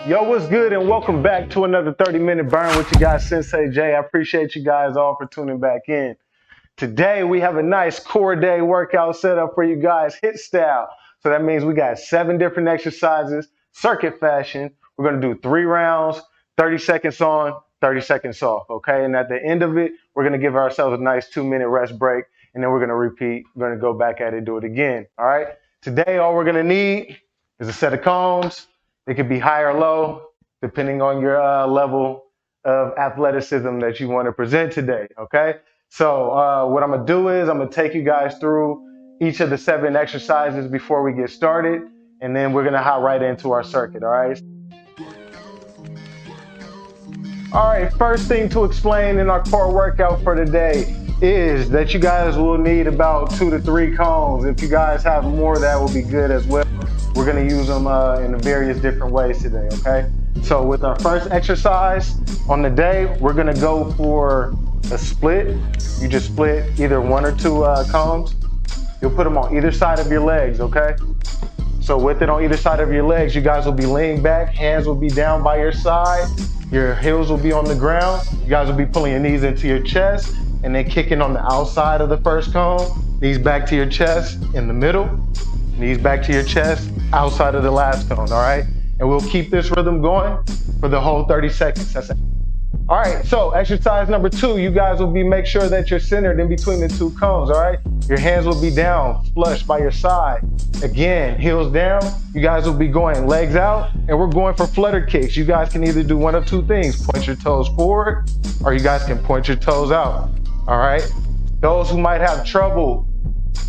Yo, what's good, and welcome back to another 30-minute burn with you guys, Sensei Jay. I appreciate you guys all for tuning back in. Today, we have a nice core day workout set up for you guys, HIIT style. So that means we got 7 different exercises, circuit fashion. We're going to do 3 rounds, 30 seconds on, 30 seconds off, okay? And at the end of it, we're going to give ourselves a nice 2-minute rest break, and then we're going to repeat. We're going to go back at it, do it again, all right? Today, all we're going to need is a set of cones. It could be high or low, depending on your level of athleticism that you want to present today, okay? So what I'm going to do is I'm going to take you guys through each of the 7 exercises before we get started, and then we're going to hop right into our circuit, all right? All right, first thing to explain in our core workout for today is that you guys will need about 2 to 3 cones. If you guys have more, that will be good as well. We're going to use them in various different ways today, okay? So with our first exercise on the day, we're going to go for a split. You just split either 1 or 2 cones. You'll put them on either side of your legs, okay? So with it on either side of your legs, you guys will be laying back, hands will be down by your side, your heels will be on the ground, you guys will be pulling your knees into your chest, and then kicking on the outside of the first cone, knees back to your chest in the middle, knees back to your chest, outside of the last cone, all right? And we'll keep this rhythm going for the whole 30 seconds. That's it. All right, so exercise number 2, you guys will make sure that you're centered in between the 2 cones, all right? Your hands will be down, flush by your side. Again, heels down, you guys will be going legs out, and we're going for flutter kicks. You guys can either do one of 2 things, point your toes forward, or you guys can point your toes out, all right? Those who might have trouble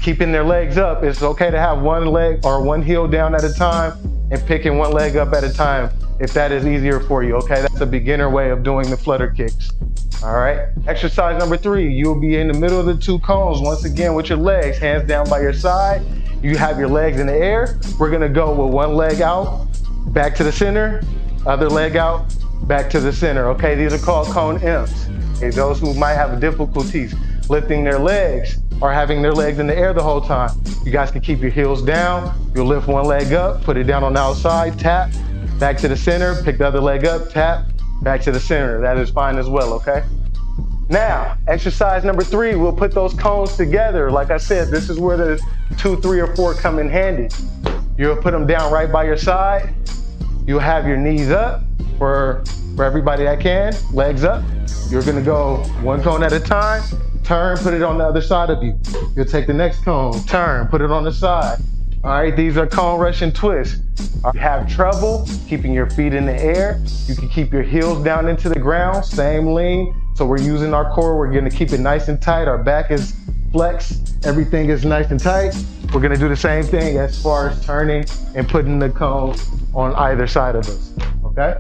keeping their legs up, it's okay to have one leg or one heel down at a time and picking one leg up at a time if that is easier for you, okay? That's a beginner way of doing the flutter kicks, all right? Exercise number 3, you'll be in the middle of the 2 cones, once again with your legs, hands down by your side. You have your legs in the air. We're gonna go with one leg out, back to the center, other leg out, back to the center, okay? These are called cone M's. Okay, those who might have difficulties lifting their legs or having their legs in the air the whole time, you guys can keep your heels down. You'll lift one leg up, put it down on the outside, tap, back to the center, pick the other leg up, tap, back to the center. That is fine as well, okay? Now, exercise number 3, we'll put those cones together. Like I said, this is where the 2, 3, or 4 come in handy. You'll put them down right by your side. You'll have your knees up for everybody that can, legs up. You're gonna go 1 cone at a time, turn, put it on the other side of you. You'll take the next cone, turn, put it on the side. All right, these are cone Russian twists. If you have trouble keeping your feet in the air, you can keep your heels down into the ground, same lean. So we're using our core, we're gonna keep it nice and tight. Our back is flexed, everything is nice and tight. We're gonna do the same thing as far as turning and putting the cone on either side of us, okay?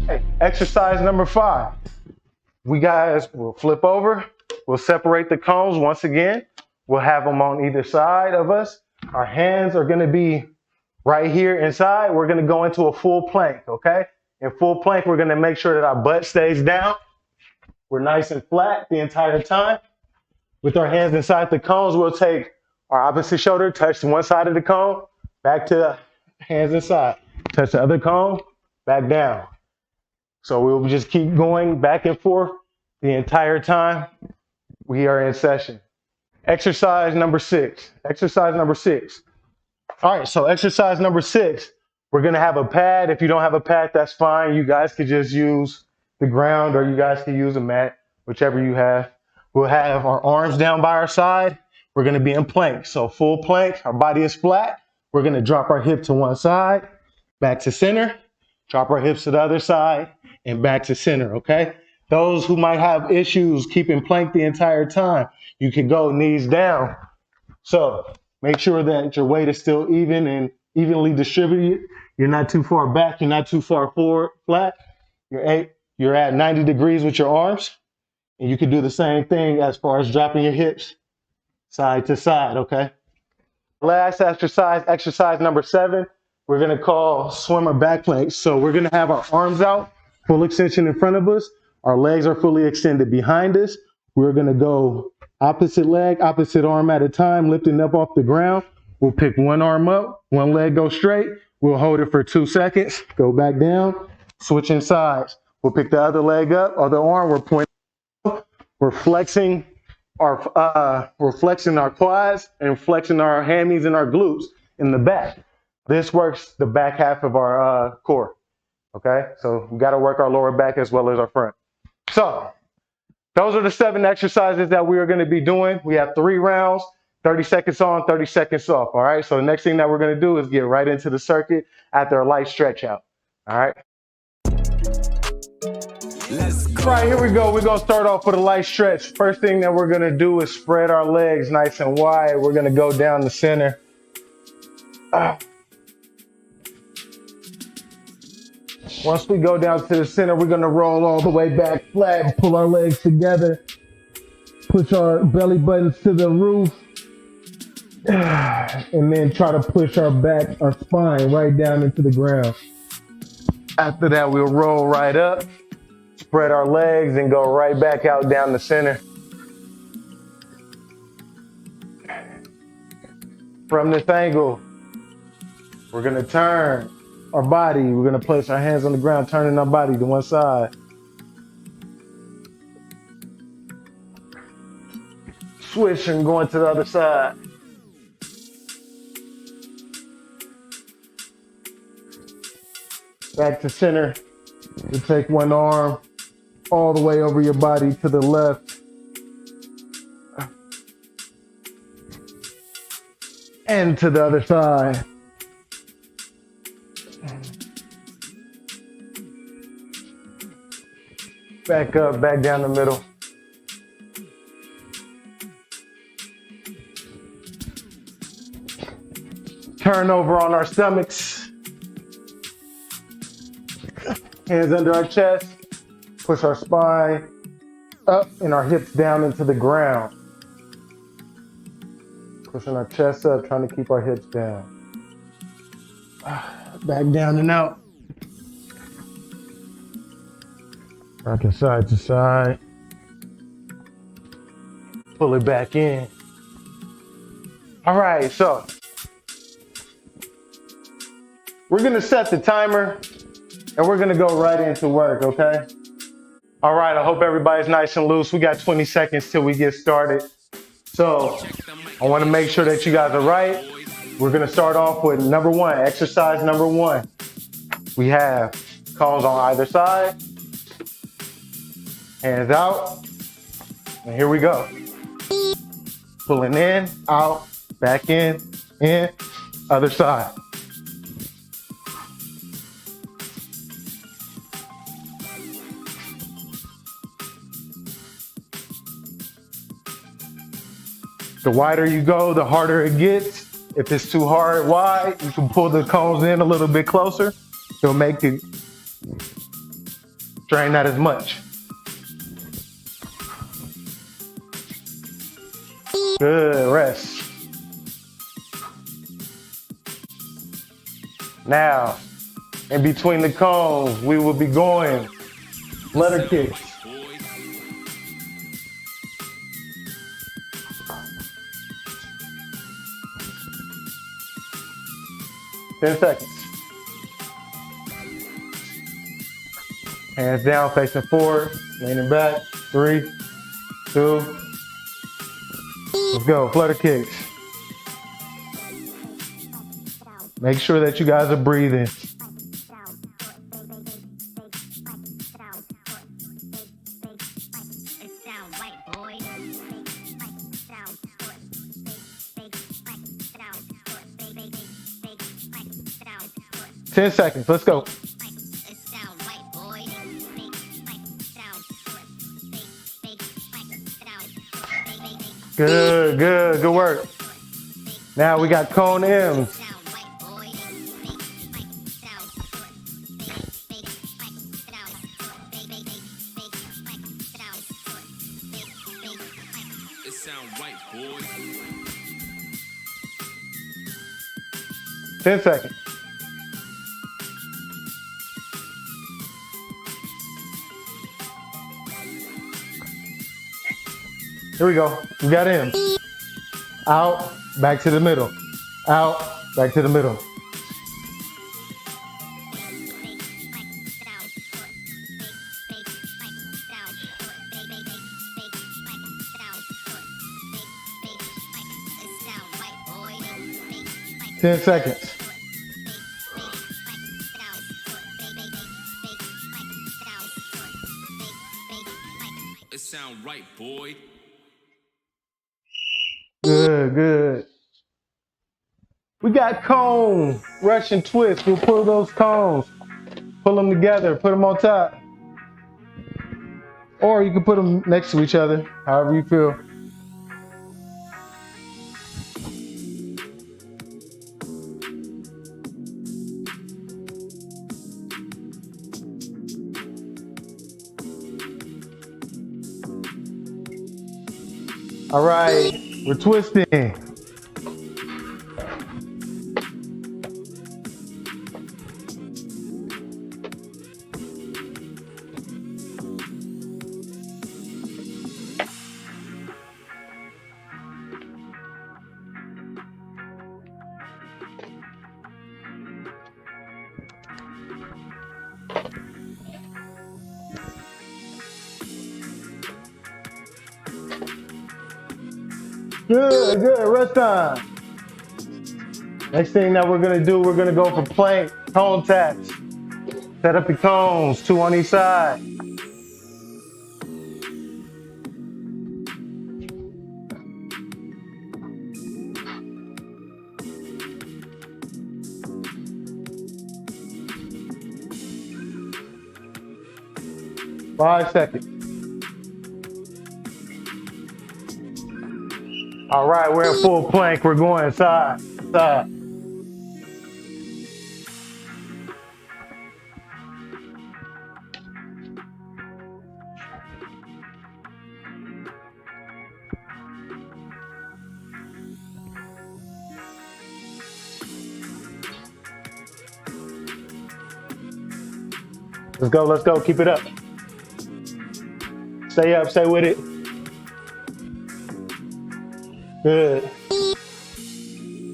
Hey, exercise number 5. We guys will flip over, we'll separate the cones once again. We'll have them on either side of us. Our hands are gonna be right here inside. We're gonna go into a full plank, okay? In full plank, we're gonna make sure that our butt stays down. We're nice and flat the entire time. With our hands inside the cones, we'll take our opposite shoulder, touch one side of the cone, back to hands inside. Touch the other cone, back down. So we'll just keep going back and forth the entire time we are in session. Exercise number 6. Exercise number 6. All right, so exercise number 6, we're gonna have a pad. If you don't have a pad, that's fine. You guys could just use the ground, or you guys can use a mat, whichever you have. We'll have our arms down by our side. We're gonna be in plank. So full plank, our body is flat. We're gonna drop our hip to one side, back to center, drop our hips to the other side, and back to center, okay? Those who might have issues keeping plank the entire time, you can go knees down. So make sure that your weight is still even and evenly distributed. You're not too far back, you're not too far forward, flat. You're at 90 degrees with your arms. And you can do the same thing as far as dropping your hips side to side, okay? Last exercise, exercise number 7, we're gonna call swimmer back plank. So we're gonna have our arms out, full extension in front of us. Our legs are fully extended behind us. We're gonna go opposite leg, opposite arm at a time, lifting up off the ground. We'll pick one arm up, one leg goes straight. We'll hold it for 2 seconds, go back down, switching sides. We'll pick the other leg up, other arm, we're pointing, we're flexing our quads and flexing our hammies and our glutes in the back. This works the back half of our core, okay? So we gotta work our lower back as well as our front. So those are the 7 exercises that we are gonna be doing. We have 3 rounds, 30 seconds on, 30 seconds off, all right? So the next thing that we're gonna do is get right into the circuit after a light stretch out, all right? All right, here we go. We're gonna start off with a light stretch. First thing that we're gonna do is spread our legs nice and wide. We're gonna go down the center. Once we go down to the center, we're gonna roll all the way back flat and pull our legs together. Push our belly buttons to the roof. And then try to push our back, our spine right down into the ground. After that, we'll roll right up, spread our legs, and go right back out down the center. From this angle, we're gonna turn our body. We're gonna place our hands on the ground, turning our body to one side. Switch and going to the other side. Back to center. You take one arm all the way over your body to the left. And to the other side. Back up, back down the middle. Turn over on our stomachs. Hands under our chest. Push our spine up and our hips down into the ground. Pushing our chest up, trying to keep our hips down. Back down and out. Rocking side to side. Pull it back in. All right, so we're gonna set the timer and we're gonna go right into work, okay? All right, I hope everybody's nice and loose. We got 20 seconds till we get started. So I wanna make sure that you guys are right. We're gonna start off with number 1, exercise number 1. We have cones on either side, hands out, and here we go. Pulling in, out, back in, other side. The wider you go, the harder it gets. If it's too hard wide, you can pull the cones in a little bit closer. It'll make it strain not as much. Good, rest. Now, in between the cones, we will be going letter kicks. Ten seconds. Hands down, facing forward, leaning back. 3, 2, let's go, flutter kicks. Make sure that you guys are breathing. Ten seconds, let's go. Good, good, good work. Now we got cone M's. Right, boy. 10 seconds. Here we go. We got in. Out, back to the middle. out, back to the middle. Ten seconds. It sound right, boy. Good, good. We got cone, Russian twist. We'll pull those cones, pull them together, put them on top. Or you can put them next to each other, however you feel. All right, we're twisting. Good, good, rest time. Next thing that we're gonna do, we're gonna go for plank cone taps. Set up your cones, 2 on each side. Five seconds. All right, we're in full plank. We're going side, side. Let's go, keep it up. Stay up, stay with it. Good.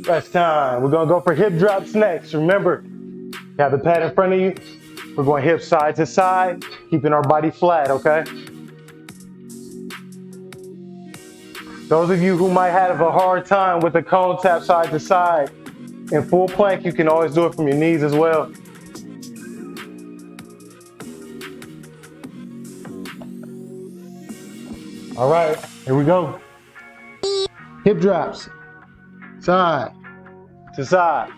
Rest time. We're gonna go for hip drops next. Remember, you have the pad in front of you. We're going hip side to side, keeping our body flat, okay? Those of you who might have a hard time with the cone tap side to side, in full plank, you can always do it from your knees as well. All right, here we go. Hip drops, side to side.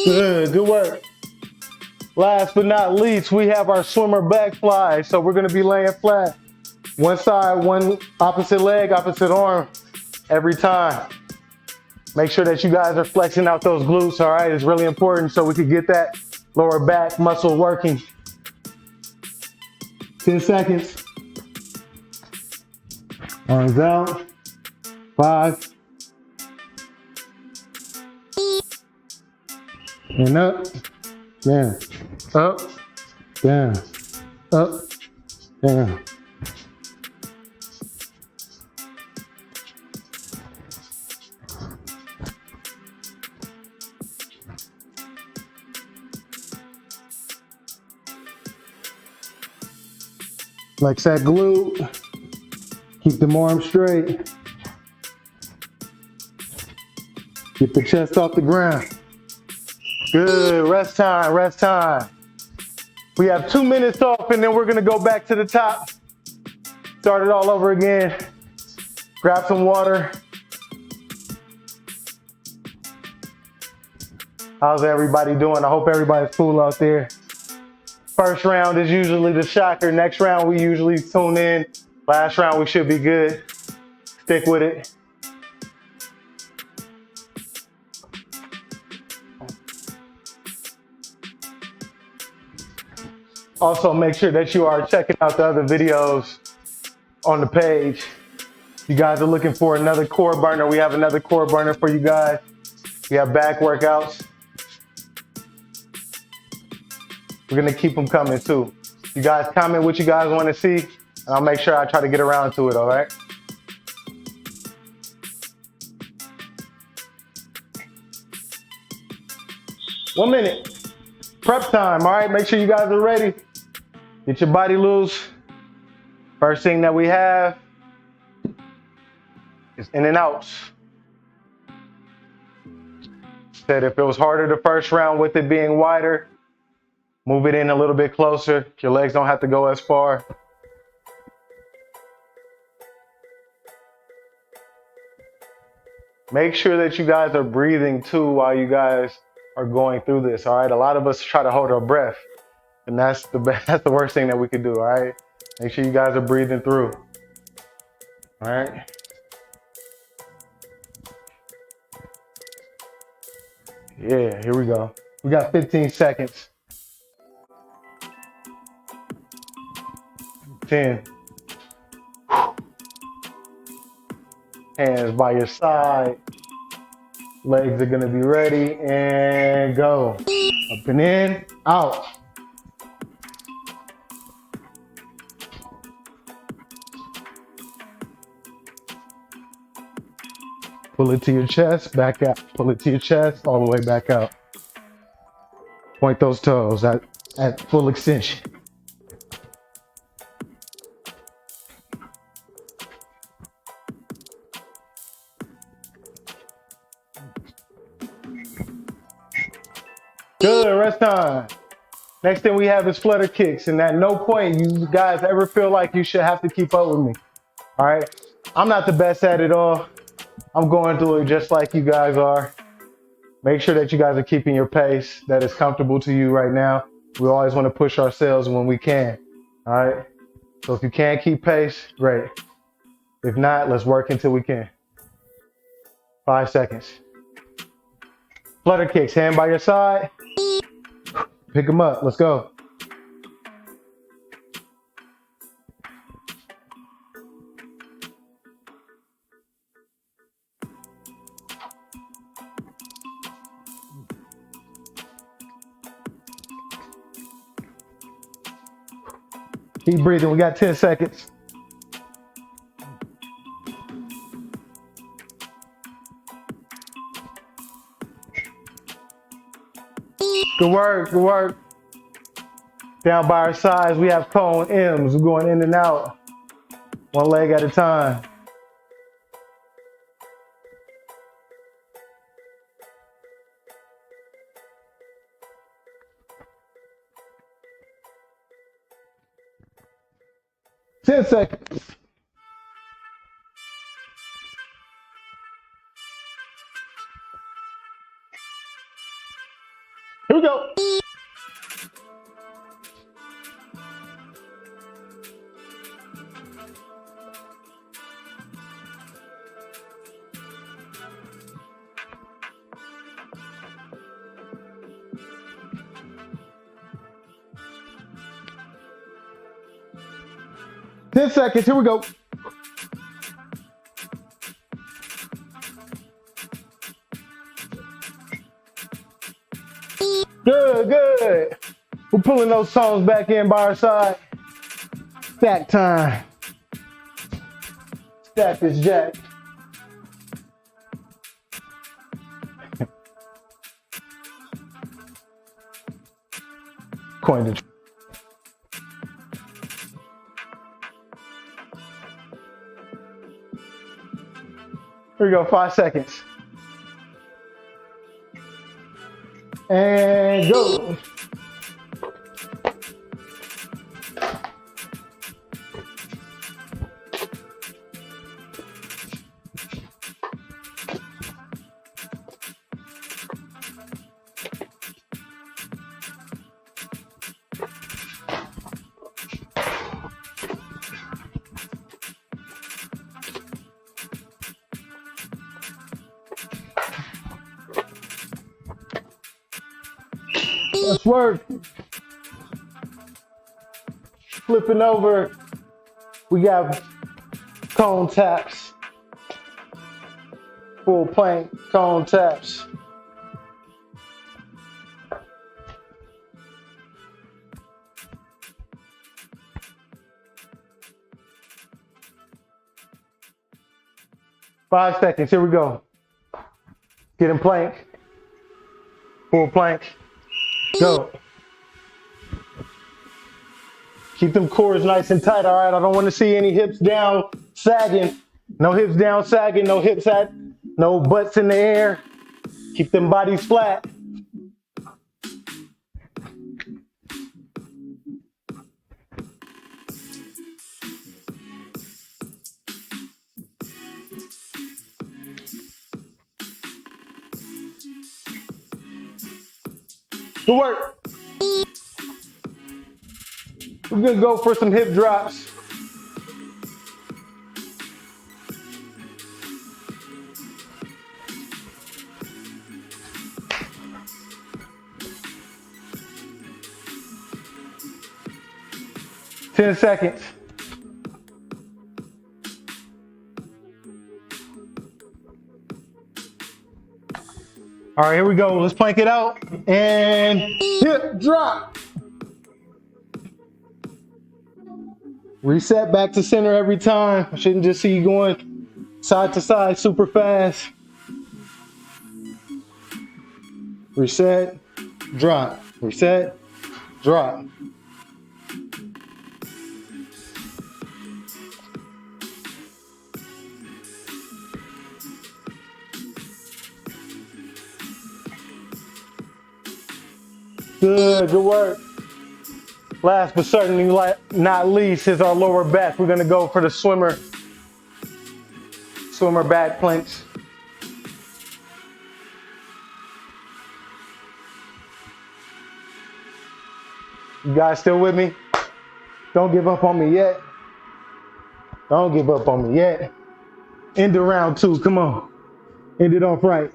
Good, good work. Last but not least, we have our swimmer back fly. So we're gonna be laying flat. One side, one opposite leg, opposite arm, every time. Make sure that you guys are flexing out those glutes, all right? It's really important so we can get that lower back muscle working. 10 seconds. Arms out. 5. And up, down, up, down, up, down. Flex that glute. Keep the arm straight. Get the chest off the ground. Good, rest time, rest time. We have 2 minutes off and then we're gonna go back to the top. Start it all over again. Grab some water. How's everybody doing? I hope everybody's cool out there. First round is usually the shocker. Next round we usually tune in. Last round we should be good. Stick with it. Also, make sure that you are checking out the other videos on the page. If you guys are looking for another core burner, we have another core burner for you guys. We have back workouts. We're gonna keep them coming too. You guys comment what you guys want to see, and I'll make sure I try to get around to it, all right? One minute. Prep time, all right? Make sure you guys are ready. Get your body loose. First thing that we have is in and outs. Said if it was harder the first round with it being wider, move it in a little bit closer. Your legs don't have to go as far. Make sure that you guys are breathing too while you guys are going through this, all right? A lot of us try to hold our breath, and that's the worst thing that we could do, all right? Make sure you guys are breathing through, all right? Yeah, here we go. We got 15 seconds. 10. Hands by your side. Legs are gonna be ready, and go. Up and in, out. Pull it to your chest, back out. Pull it to your chest, all the way back out. Point those toes at full extension. Good, rest time. Next thing we have is flutter kicks, and at no point you guys ever feel like you should have to keep up with me, all right? I'm not the best at it all. I'm going through it just like you guys are. Make sure that you guys are keeping your pace that is comfortable to you right now. We always want to push ourselves when we can, all right? So if you can't keep pace, great. If not, let's work until we can. 5 seconds. Flutter kicks, hand by your side. Pick them up, let's go. Keep breathing, we got 10 seconds. Good work, good work. Down by our sides, we have cone M's. We're going in and out, one leg at a time. Ten seconds. Here we go. Ten seconds, here we go. Good, good. We're pulling those tones back in by our side. Stack time. Stack this jack. Coin the. Here we go, 5 seconds. And go. Let's work. Flipping over, we got cone taps. Full plank, cone taps. Five seconds, here we go. Get in plank. Full plank. Go. Keep them cores nice and tight, all right? I don't want to see any hips down, sagging. No hips down, sagging, no hips at, no butts in the air. Keep them bodies flat. Good work. We're gonna go for some hip drops. Ten seconds. All right, here we go. Let's plank it out and hip drop. Reset back to center every time. I shouldn't just see you going side to side super fast. Reset, drop, reset, drop. Good work. Last but certainly not least is our lower back. We're gonna go for the swimmer back planks. You guys still with me? Don't give up on me yet. Don't give up on me yet. End of round two, come on. End it off right.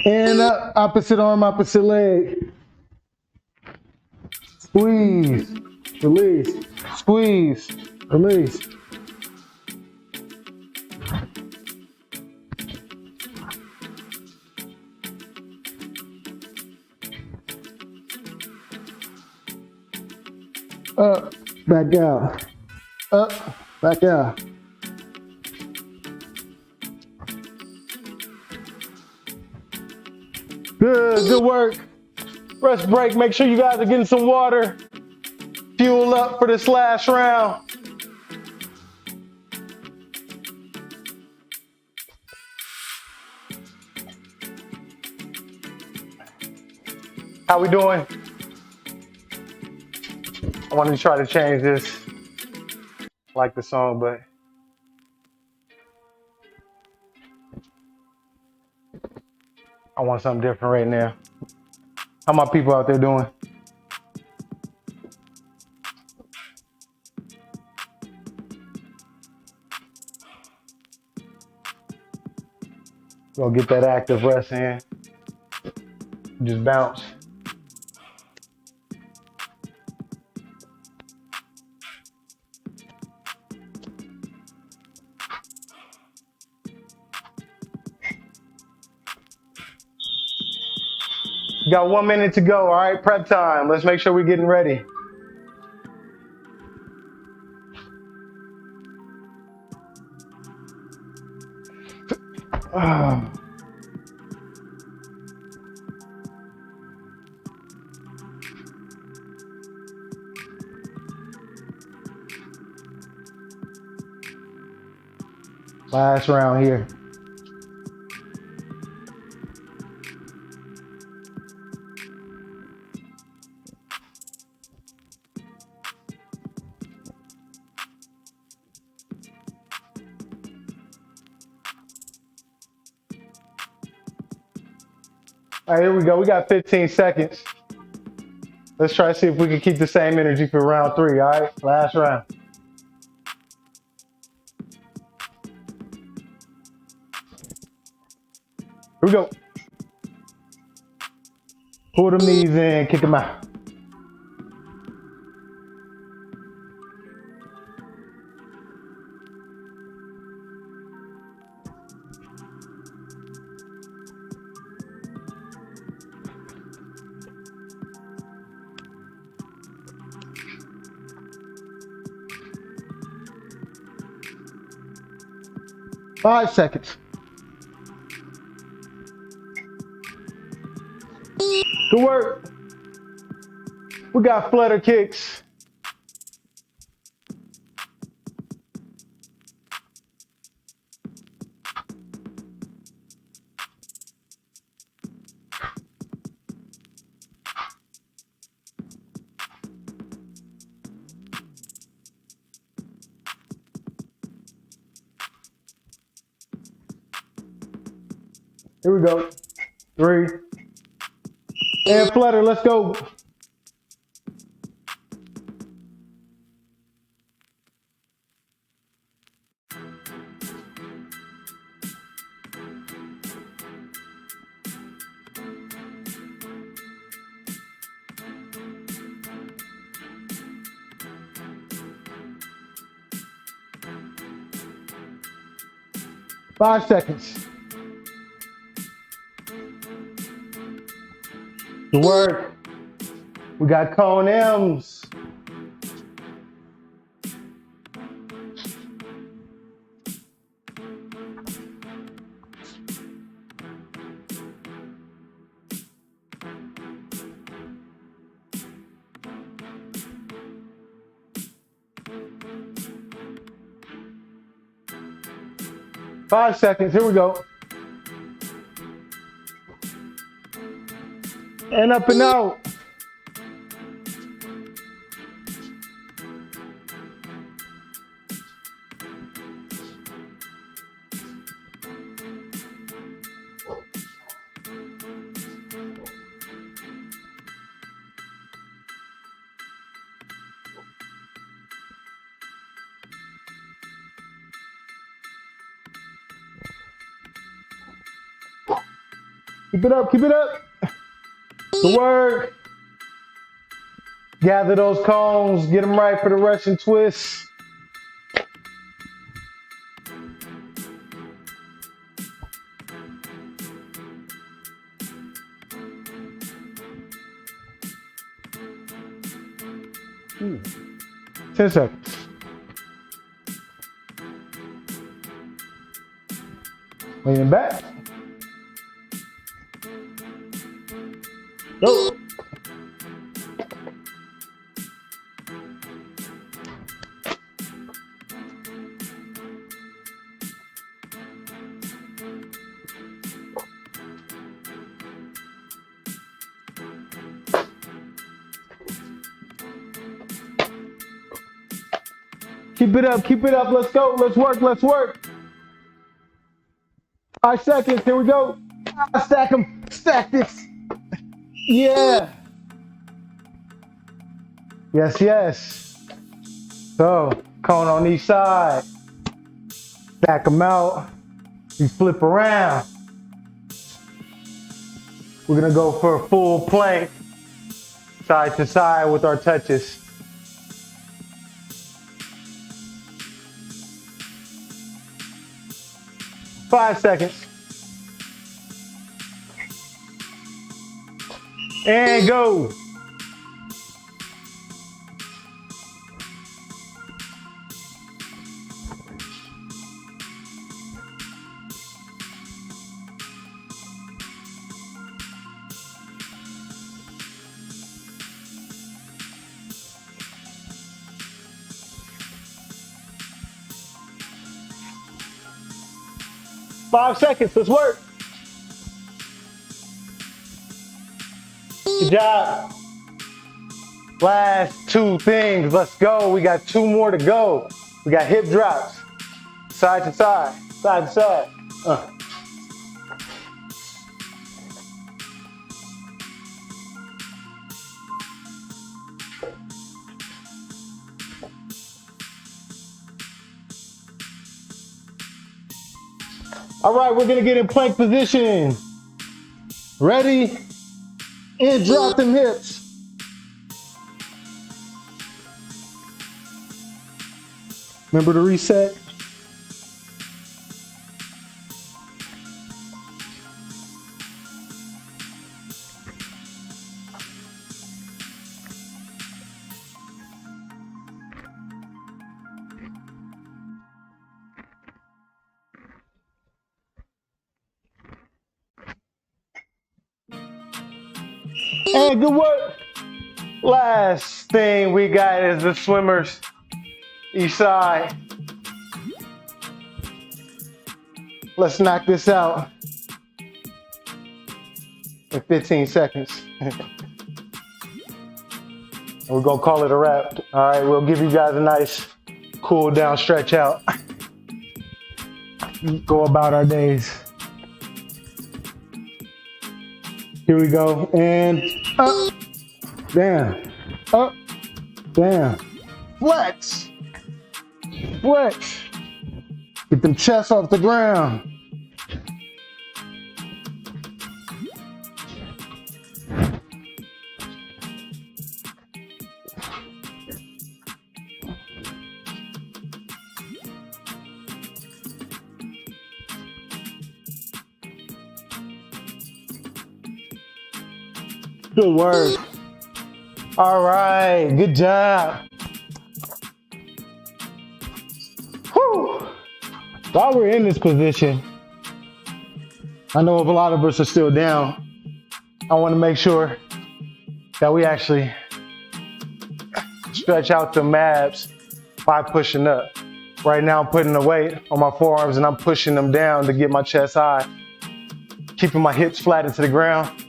And up, opposite arm, opposite leg. Squeeze, release, squeeze, release. Up, back out. Up, back out. Good work. Rest break. Make sure you guys are getting some water. Fuel up for this last round. How we doing? I wanted to try to change this. I like the song, but I want something different right now. How my people out there doing? Go get that active rest in. Just bounce. Got 1 minute to go, all right? Prep time. Let's make sure we're getting ready. Last round here. All right, here we go. We got 15 seconds. Let's try to see if we can keep the same energy for round three, all right? Last round. Here we go. Pull them knees in, kick them out. 5 seconds. Good work. We got flutter kicks. Here we go. 3. And flutter, let's go. Five seconds. Good work. We got cone M's. Five seconds. Here we go. And up and out. Keep it up, keep it up. Good work. Gather those cones, get them right for the Russian twist. Ooh. 10 seconds. Leaning back. Go. Keep it up, let's go, let's work. 5 seconds, here we go. Stack them, stack this. Yeah. Yes. So, cone on each side. Stack them out. You flip around. We're gonna go for a full plank, side to side with our touches. Five seconds. And go. Five seconds, let's work. Good job. Last 2 things, let's go. We got 2 more to go. We got hip drops, side to side, side to side. All right, we're gonna get in plank position. Ready? And drop them hips. Remember to reset. And good work. Last thing we got is the swimmers. Each side. Let's knock this out in 15 seconds. We're gonna call it a wrap. All right, we'll give you guys a nice cool down stretch out. Go about our days. Here we go, and up, down, up, down. Flex, flex. Get them chests off the ground. Good work. All right, good job. Whew. While we're in this position, I know if a lot of us are still down, I want to make sure that we actually stretch out the abs by pushing up. Right now I'm putting the weight on my forearms and I'm pushing them down to get my chest high, keeping my hips flat into the ground.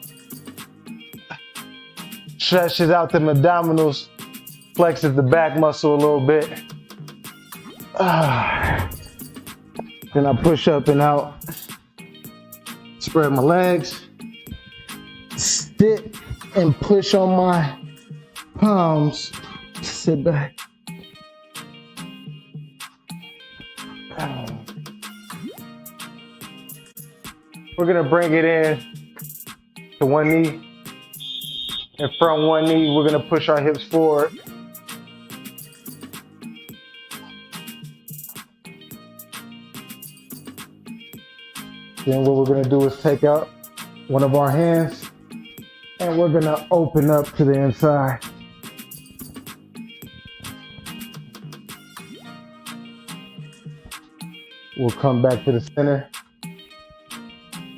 Stretches out them abdominals, flexes the back muscle a little bit. Then I push up and out. Spread my legs. Sit and push on my palms. Sit back. We're gonna bring it in to one knee. And from one knee, we're gonna push our hips forward. Then what we're gonna do is take out one of our hands and we're gonna open up to the inside. We'll come back to the center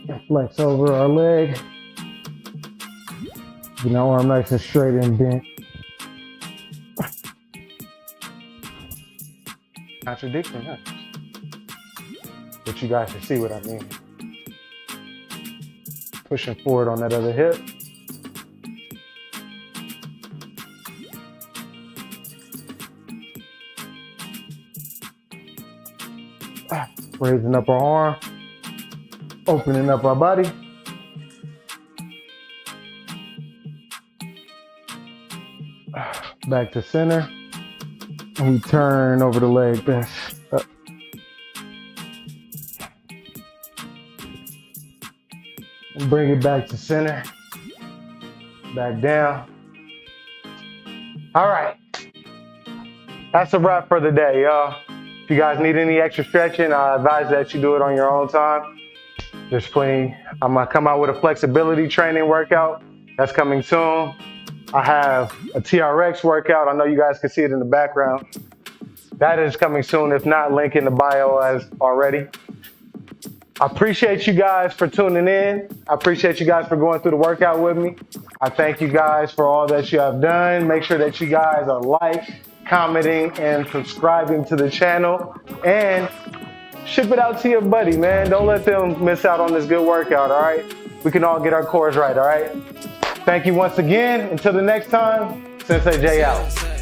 and flex over our leg. Get our arm nice and straight and bent. Contradiction, huh? But you guys can see what I mean. Pushing forward on that other hip. Raising up our arm. Opening up our body. Back to center, and we turn over the leg best up. And bring it back to center, back down. All right, that's a wrap for the day, y'all. If you guys need any extra stretching, I advise that you do it on your own time. There's plenty. I'm gonna come out with a flexibility training workout that's coming soon. I have a TRX workout. I know you guys can see it in the background. That is coming soon. If not, link in the bio as already. I appreciate you guys for tuning in. I appreciate you guys for going through the workout with me. I thank you guys for all that you have done. Make sure that you guys are commenting, and subscribing to the channel. And ship it out to your buddy, man. Don't let them miss out on this good workout, all right? We can all get our cores right, all right? Thank you once again. Until the next time, Sensei J out.